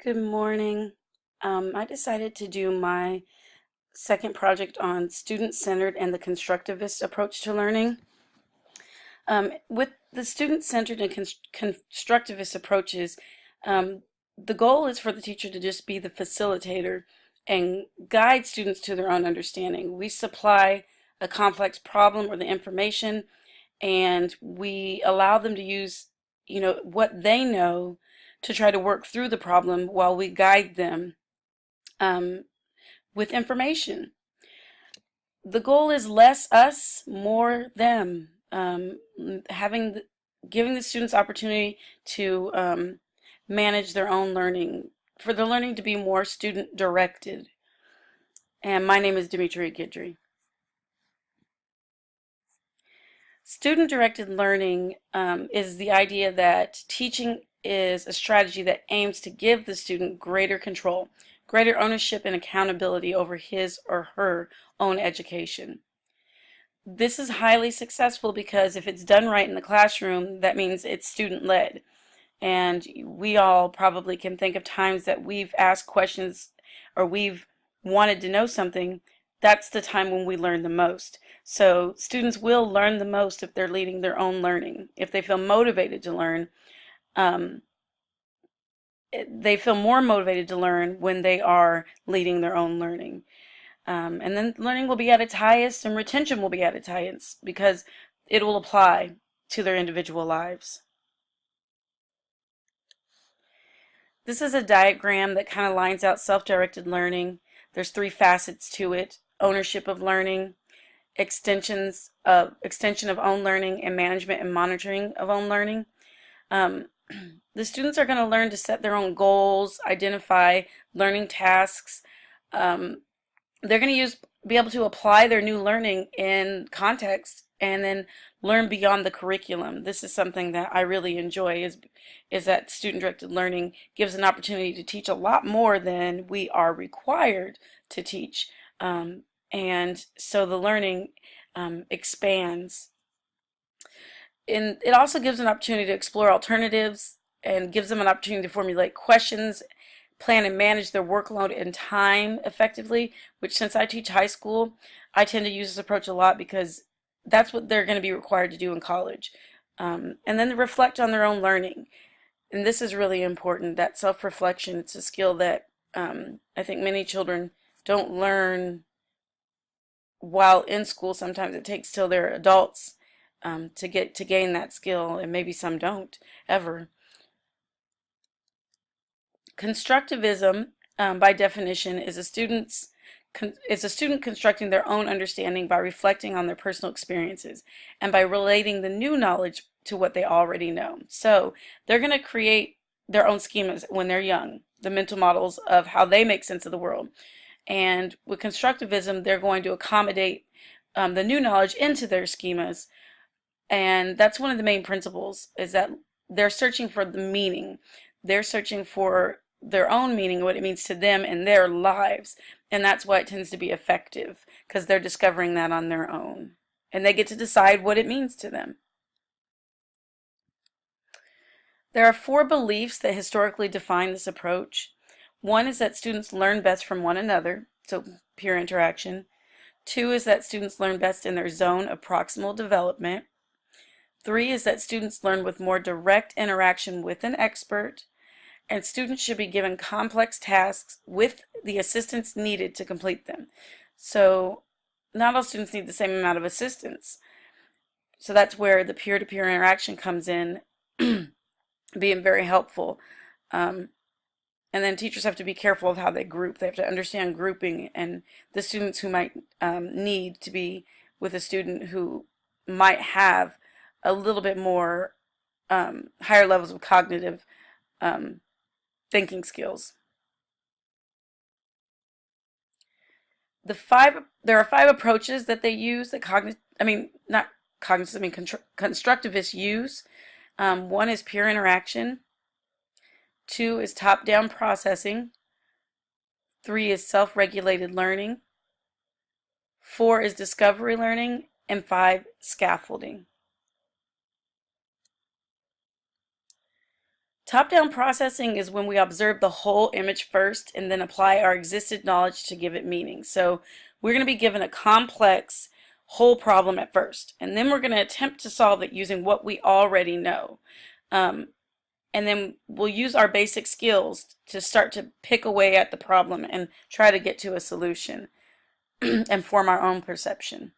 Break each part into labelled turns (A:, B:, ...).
A: Good morning. I decided to do my second project on student-centered and the constructivist approach to learning. With the student-centered and constructivist approaches, the goal is for the teacher to just be the facilitator and guide students to their own understanding. We supply a complex problem or the information, and we allow them to use, what they know to try to work through the problem while we guide them with information. The goal is less us, more them. Giving the students opportunity to manage their own learning, for the learning to be more student directed. And my name is Dimitri Guidry. Student directed learning is the idea that teaching is a strategy that aims to give the student greater control, greater ownership and accountability over his or her own education. This is highly successful because if it's done right in the classroom, that means it's student-led. And we all probably can think of times that we've asked questions or we've wanted to know something. That's the time when we learn the most. So students will learn the most if they're leading their own learning. If they feel motivated to learn, they feel more motivated to learn when they are leading their own learning. And then learning will be at its highest and retention will be at its highest because it will apply to their individual lives. This is a diagram that kind of lines out self-directed learning. There's three facets to it: ownership of learning, extension of own learning, and management and monitoring of own learning. The students are going to learn to set their own goals, identify learning tasks. They're going to be able to apply their new learning in context and then learn beyond the curriculum. This is something that I really enjoy, is that student-directed learning gives an opportunity to teach a lot more than we are required to teach. And so the learning expands. And it also gives an opportunity to explore alternatives and gives them an opportunity to formulate questions, plan and manage their workload and time effectively, which since I teach high school, I tend to use this approach a lot because that's what they're going to be required to do in college. And then to reflect on their own learning. And this is really important, that self-reflection. It's a skill that I think many children don't learn while in school. Sometimes it takes till they're adults to gain that skill, and maybe some don't ever. Constructivism, by definition, is a student constructing their own understanding by reflecting on their personal experiences and by relating the new knowledge to what they already know. So they're going to create their own schemas when they're young, the mental models of how they make sense of the world. And with constructivism, they're going to accommodate the new knowledge into their schemas. And that's one of the main principles, is that they're searching for the meaning. They're searching for their own meaning, what it means to them in their lives. And that's why it tends to be effective, because they're discovering that on their own. And they get to decide what it means to them. There are 4 beliefs that historically define this approach. One is that students learn best from one another, so peer interaction. 2 is that students learn best in their zone of proximal development. 3 is that students learn with more direct interaction with an expert. And students should be given complex tasks with the assistance needed to complete them. So not all students need the same amount of assistance. So that's where the peer-to-peer interaction comes in, being very helpful. And then teachers have to be careful of how they group. They have to understand grouping, and the students who might need to be with a student who might have a little bit more higher levels of cognitive thinking skills. There are 5 approaches that they use that constructivists use. 1 is peer interaction. 2 is top-down processing. 3 is self-regulated learning. 4 is discovery learning, and 5, scaffolding. Top-down processing is when we observe the whole image first and then apply our existed knowledge to give it meaning. So we're going to be given a complex whole problem at first, and then we're going to attempt to solve it using what we already know. And then we'll use our basic skills to start to pick away at the problem and try to get to a solution and form our own perception.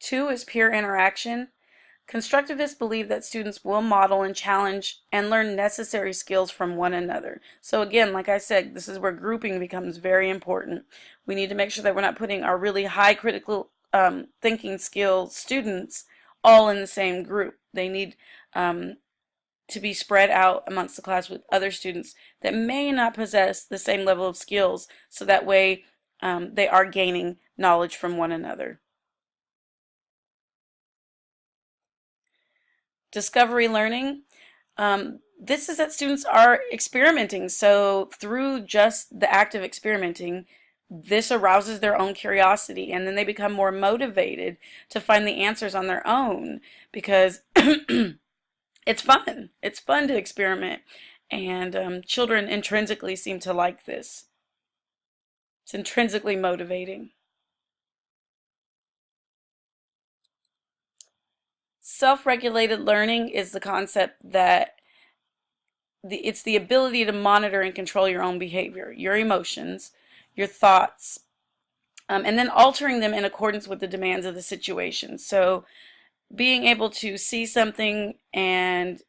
A: 2 is peer interaction. Constructivists believe that students will model and challenge and learn necessary skills from one another. So again, like I said, this is where grouping becomes very important. We need to make sure that we're not putting our really high critical thinking skill students all in the same group. They need to be spread out amongst the class with other students that may not possess the same level of skills, so that way they are gaining knowledge from one another. Discovery learning. This is that students are experimenting, so through just the act of experimenting, this arouses their own curiosity, and then they become more motivated to find the answers on their own, because it's fun. It's fun to experiment, and children intrinsically seem to like this. It's intrinsically motivating. Self-regulated learning is the concept that it's the ability to monitor and control your own behavior, your emotions, your thoughts, and then altering them in accordance with the demands of the situation. So being able to see something and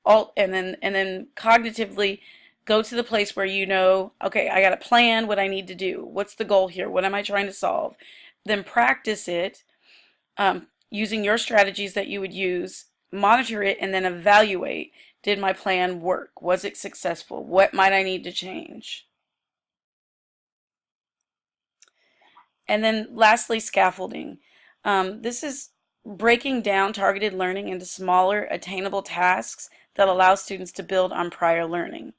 A: then cognitively go to the place where you know, okay, I got to plan what I need to do. What's the goal here? What am I trying to solve? Then practice it using your strategies that you would use, monitor it, and then evaluate. Did my plan work? Was it successful? What might I need to change? And then lastly, scaffolding. This is breaking down targeted learning into smaller, attainable tasks that allow students to build on prior learning.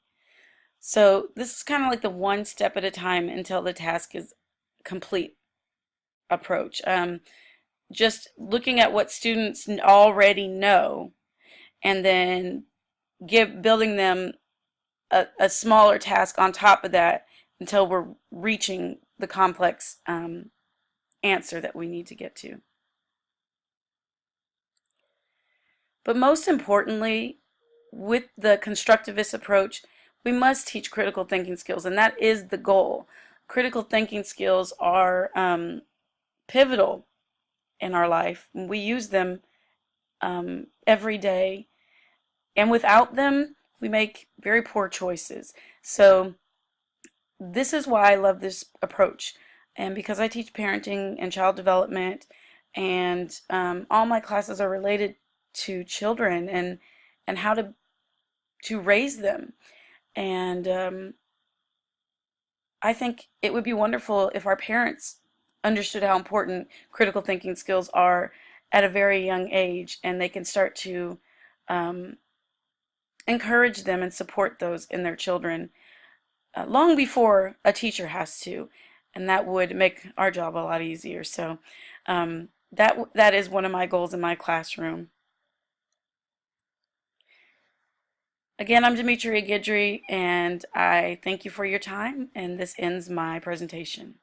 A: So this is kind of like the one step at a time until the task is complete approach. Just looking at what students already know, and then building them a smaller task on top of that until we're reaching the complex answer that we need to get to. But most importantly, with the constructivist approach, we must teach critical thinking skills, and that is the goal. Critical thinking skills are pivotal in our life. We use them every day, and without them, we make very poor choices. So this is why I love this approach, and because I teach parenting and child development, and all my classes are related to children and how to raise them. And I think it would be wonderful if our parents understood how important critical thinking skills are at a very young age, and they can start to encourage them and support those in their children long before a teacher has to, and that would make our job a lot easier. So that is one of my goals in my classroom. Again, I'm Demetria Guidry, and I thank you for your time, and this ends my presentation.